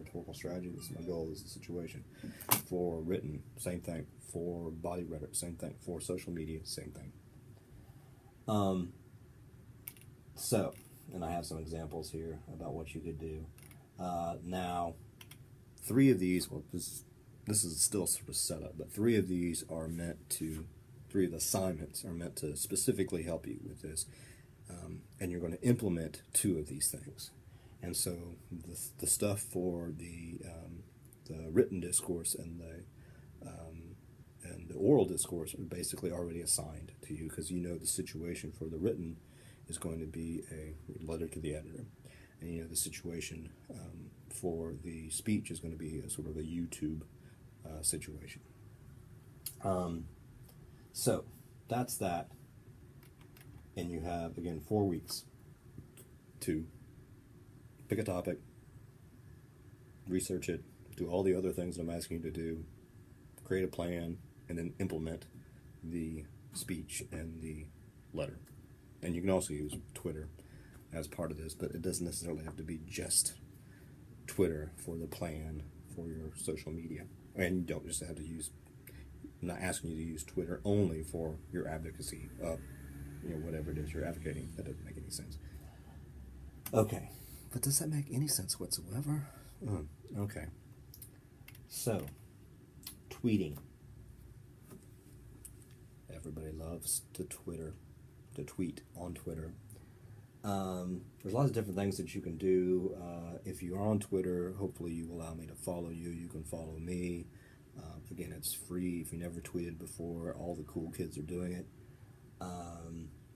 rhetorical strategy, this is my goal, this is the situation. For written, same thing. For body rhetoric, same thing. For social media, same thing. So, and I have some examples here about what you could do. Now, three of these, well, this is still sort of set up, but three of the assignments are meant to specifically help you with this. And you're going to implement two of these things. And so the stuff for the written discourse and the oral discourse are basically already assigned to you, because you know the situation for the written is going to be a letter to the editor, and you know the situation for the speech is going to be a sort of a YouTube situation. So that's that, and you have, again, 4 weeks to pick a topic, research it, do all the other things that I'm asking you to do, create a plan, and then implement the speech and the letter. And you can also use Twitter as part of this, but it doesn't necessarily have to be just Twitter for the plan for your social media. And you don't just have to use, I'm not asking you to use Twitter only for your advocacy, whatever it is you're advocating. That doesn't make any sense. Okay, but does that make any sense whatsoever? Okay. So, tweeting. Everybody loves to tweet on Twitter. There's lots of different things that you can do. If you are on Twitter, hopefully you will allow me to follow you. You can follow me. Again, it's free. If you never tweeted before, all the cool kids are doing it.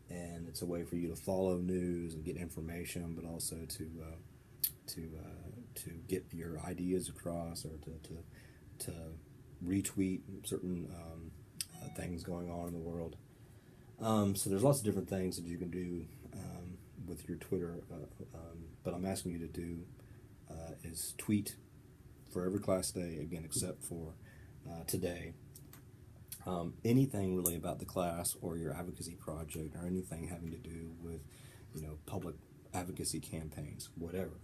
And it's a way for you to follow news and get information, but also to get your ideas across, or to retweet certain things going on in the world. So there's lots of different things that you can do with your Twitter, but I'm asking you to do is tweet for every class day, again, except for today. Anything really about the class or your advocacy project, or anything having to do with, public advocacy campaigns, whatever.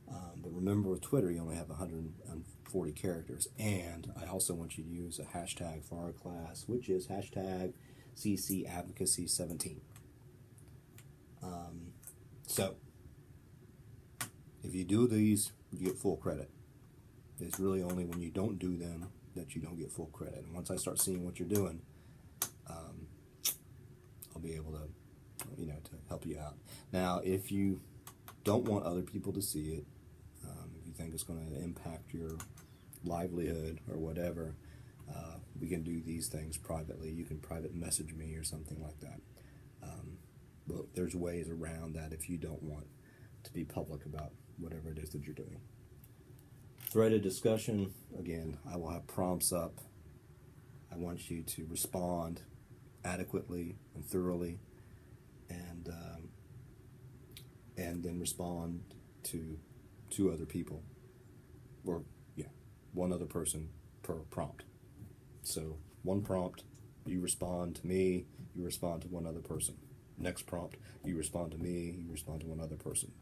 But remember, with Twitter, you only have 140 characters, and I also want you to use a hashtag for our class, which is hashtag CCAdvocacy17. So, if you do these, you get full credit. It's really only when you don't do them that you don't get full credit. And once I start seeing what you're doing, I'll be able to, to help you out. Now, if you don't want other people to see it, if you think it's going to impact your livelihood or whatever, we can do these things privately. You can private message me or something like that. But there's ways around that if you don't want to be public about whatever it is that you're doing. Threaded discussion, again, I will have prompts up. I want you to respond adequately and thoroughly, and then respond to 2 other people, or one other person per prompt. So 1 prompt, you respond to me, you respond to 1 other person. Next prompt, you respond to me, you respond to 1 other person.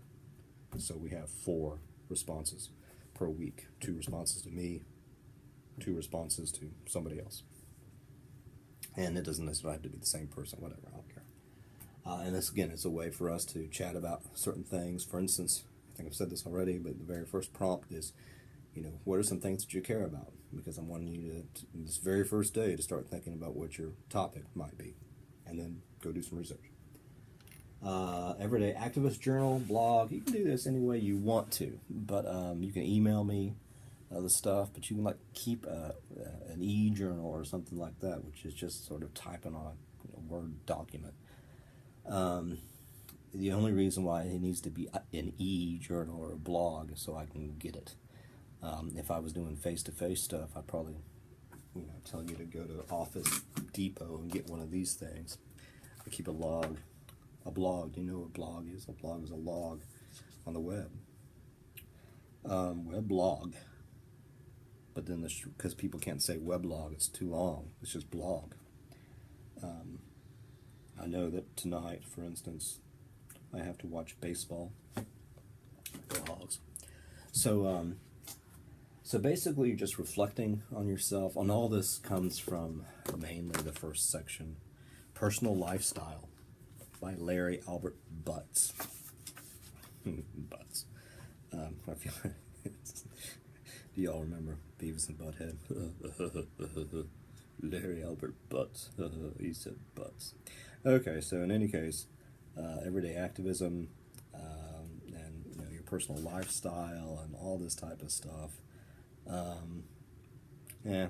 So we have 4 responses per week. 2 responses to me, 2 responses to somebody else. And it doesn't necessarily have to be the same person, whatever, I don't care. And this, again, is a way for us to chat about certain things. For instance, I think I've said this already, but the very first prompt is, what are some things that you care about? Because I'm wanting you to this very first day, to start thinking about what your topic might be, and then go do some research. Everyday activist journal, blog. You can do this any way you want to, but you can email me the stuff, but you can keep an e-journal or something like that, which is just sort of typing on a Word document. The only reason why it needs to be an e-journal or a blog is so I can get it. If I was doing face-to-face stuff, I'd probably tell you to go to Office Depot and get one of these things. I keep a log. A blog, do you know what a blog is? A blog is a log on the web. Weblog. But then, because people can't say weblog, it's too long. It's just blog. I know that tonight, for instance, I have to watch baseball. Go Hogs. So, So basically, you're just reflecting on yourself. And all this comes from mainly the first section, Personal Lifestyle by Larry Albert Butts. Butts. I feel do y'all remember Beavis and Butthead? Larry Albert Butts. He said Butts. Okay, so in any case, everyday activism, and your personal lifestyle and all this type of stuff. Yeah.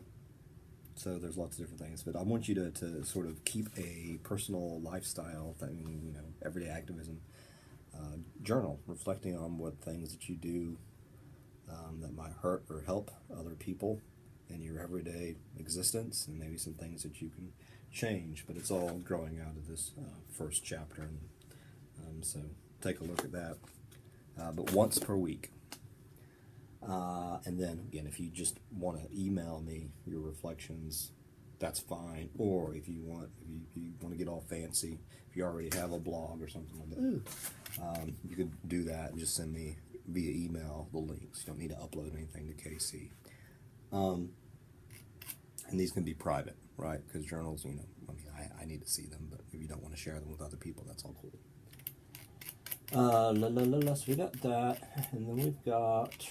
So there's lots of different things, but I want you to sort of keep a personal lifestyle thing, everyday activism journal, reflecting on what things that you do that might hurt or help other people in your everyday existence, and maybe some things that you can change. But it's all growing out of this first chapter, and so take a look at that. But once per week. And then again, if you just want to email me your reflections, that's fine. Or if you want to get all fancy, if you already have a blog or something like that, you could do that and just send me via email the links. You don't need to upload anything to KC. And these can be private, right? Because journals, I need to see them, but if you don't want to share them with other people, that's all cool. So we got that, and then we've got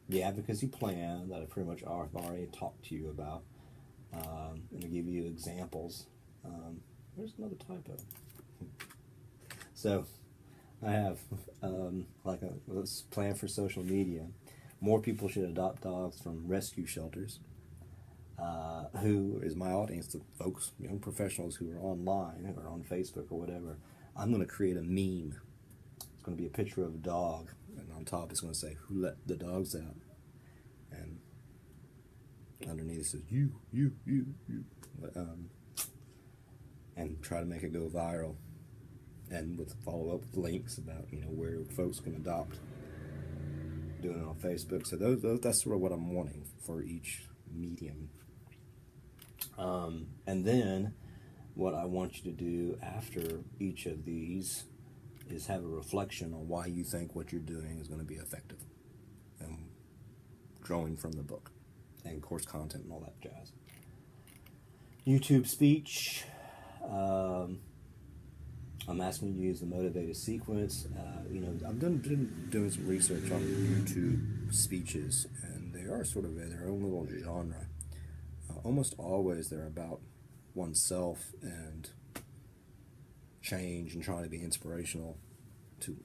the advocacy plan that I pretty much I've already talked to you about, and to give you examples. There's another typo. So I have like a plan for social media. More people should adopt dogs from rescue shelters. Who is my audience? The folks, young professionals who are online or on Facebook or whatever. I'm going to create a meme. It's going to be a picture of a dog, and on top it's going to say, "Who let the dogs out?" And underneath it says, "You." And try to make it go viral, and with follow-up links about where folks can adopt. Doing it on Facebook. So that's sort of what I'm wanting for each medium. And then what I want you to do after each of these is have a reflection on why you think what you're doing is going to be effective, and drawing from the book and course content and all that jazz. YouTube speech. I'm asking you to use the motivated sequence. I've been doing some research on YouTube speeches, and they are sort of their own little genre. Almost always they're about oneself and change and trying to be inspirational to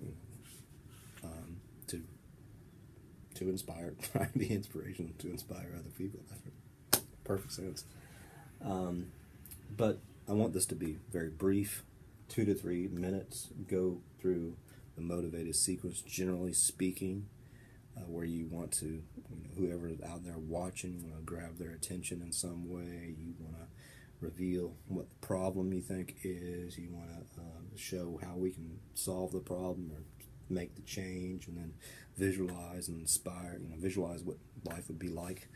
inspire, trying to be inspirational to inspire other people. That's perfect sense. But I want this to be very brief, 2 to 3 minutes. Go through the motivated sequence, generally speaking, where you want to, whoever's out there watching, you want to grab their attention in some way. You want to reveal what the problem you think is. You want to show how we can solve the problem or make the change, and then visualize and inspire. Visualize what life would be like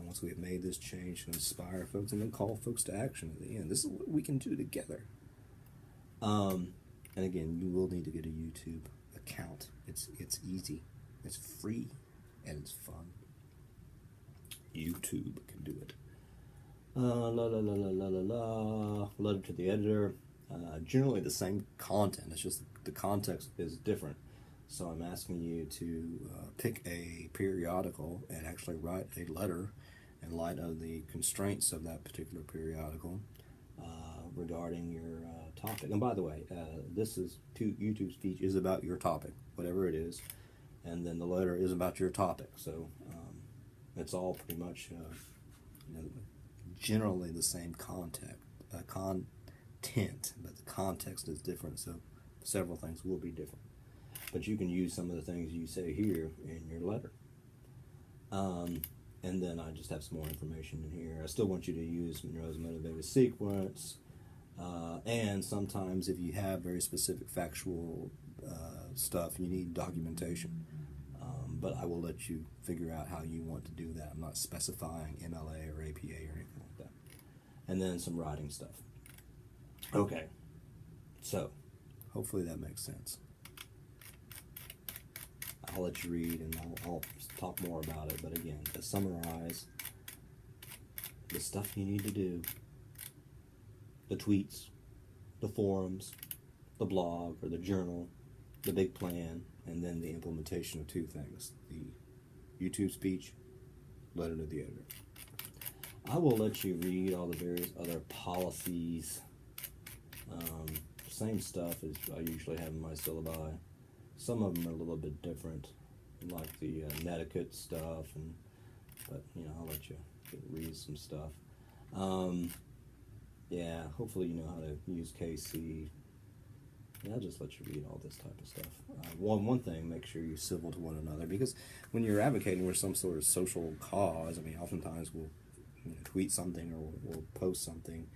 once we have made this change, to inspire folks, and then call folks to action at the end. This is what we can do together. And again, you will need to get a YouTube account. It's easy, it's free, and it's fun. YouTube can do it. Letter to the editor. Generally the same content. It's just the context is different. So I'm asking you to pick a periodical and actually write a letter in light of the constraints of that particular periodical regarding your topic. And by the way, this is YouTube speech is about your topic, whatever it is, and then the letter is about your topic. So it's all pretty much generally the same content, but the context is different. So several things will be different. But you can use some of the things you say here in your letter. And then I just have some more information in here. I still want you to use Monroe's motivated sequence. And sometimes if you have very specific factual stuff, you need documentation. But I will let you figure out how you want to do that. I'm not specifying MLA or APA or anything like that. And then some writing stuff. Okay. So, hopefully that makes sense. I I'll let you read, and I'll talk more about it. But again, to summarize the stuff you need to do, the tweets, the forums, the blog or the journal, the big plan, and then the implementation of two things: the YouTube speech, letter to the editor. I will let you read all the various other policies. Same stuff as I usually have in my syllabi. Some of them are a little bit different, like the netiquette stuff, but I'll let you read some stuff. Yeah, hopefully you know how to use KC. Yeah, I'll just let you read all this type of stuff. One thing, make sure you're civil to one another, because when you're advocating for some sort of social cause, I mean, oftentimes we'll tweet something or we'll post something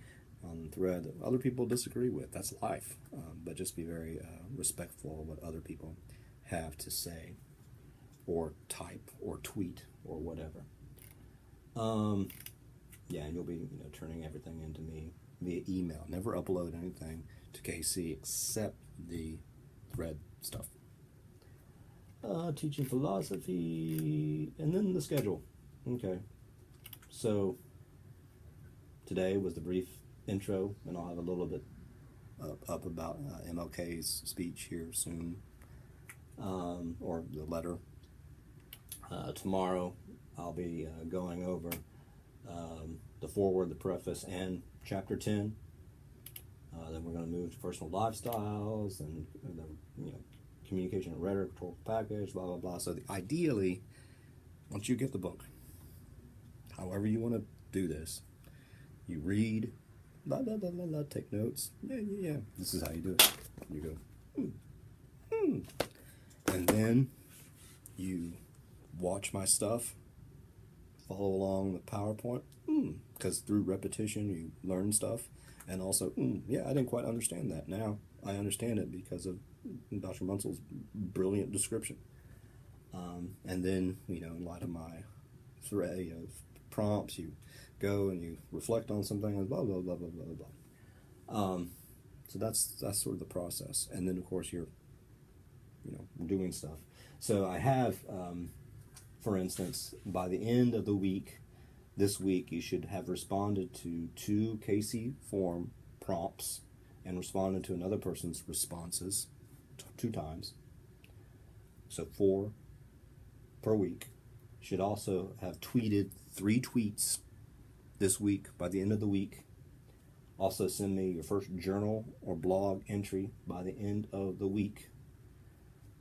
on the thread that other people disagree with. That's life. But just be very respectful of what other people have to say or type or tweet or whatever. Yeah, and you'll be turning everything into me via email. Never upload anything to KC except the thread stuff. Teaching philosophy, and then the schedule. Okay. So today was the brief intro, and I'll have a little bit up about MLK's speech here soon, or the letter. Tomorrow I'll be going over the foreword, the preface, and chapter 10. Then we're going to move to personal lifestyles and the communication and rhetoric, rhetorical package, blah blah blah. So ideally, once you get the book, however you want to do this, you read, blah blah blah blah blah, take notes. Yeah. This is how you do it. You go, and then you watch my stuff, follow along with PowerPoint, because through repetition you learn stuff, and also, yeah, I didn't quite understand that. Now I understand it because of Dr. Munsel's brilliant description. And then, in light of my prompts, you go and you reflect on something, and blah blah blah blah blah blah. So that's sort of the process, and then of course you're doing stuff. So I have, for instance, by the end of the week, this week, you should have responded to 2 KC form prompts and responded to another person's responses 2 times. So 4 per week. Should also have tweeted 3 tweets this week by the end of the week. Also send me your first journal or blog entry by the end of the week.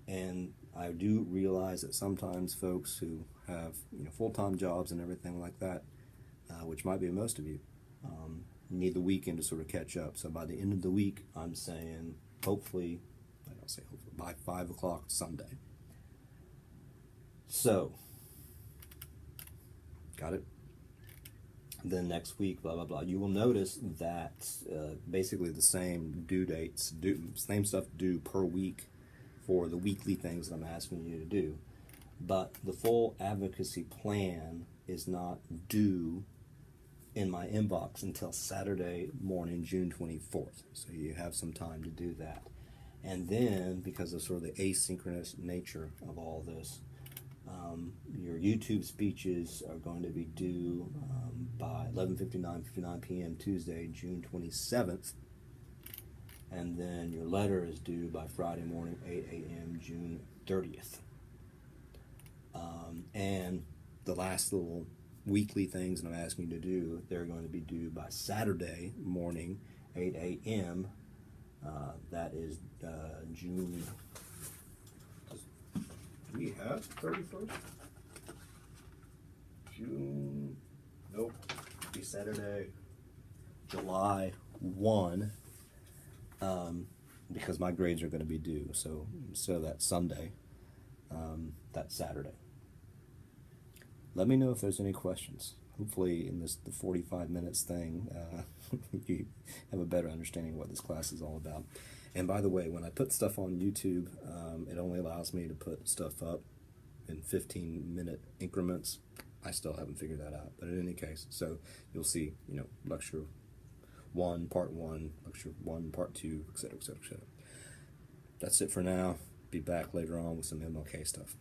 And I do realize that sometimes folks who have full-time jobs and everything like that, which might be most of you, need the weekend to sort of catch up. So by the end of the week, I'm saying hopefully, I don't say hopefully, by 5 o'clock Sunday. So, got it? Then next week, blah, blah, blah. You will notice that basically the same due dates, same stuff due per week for the weekly things that I'm asking you to do. But the full advocacy plan is not due in my inbox until Saturday morning, June 24th. So you have some time to do that. And then, because of sort of the asynchronous nature of all this, your YouTube speeches are going to be due by 11:59 p.m. Tuesday, June 27th. And then your letter is due by Friday morning, 8 a.m., June 30th. And the last little weekly things that I'm asking you to do, they're going to be due by Saturday morning, 8 a.m. That is June. Do we have 31st? June. Nope. It'll be Saturday, July 1. Because my grades are going to be due, so that's Sunday, that's Saturday. Let me know if there's any questions. Hopefully in the 45 minutes thing, you have a better understanding of what this class is all about. And by the way, when I put stuff on YouTube, it only allows me to put stuff up in 15-minute increments. I still haven't figured that out, but in any case, so you'll see, lecture 1, part 1, lecture 1, part 2, etc., etc., etc. That's it for now. Be back later on with some MLK stuff.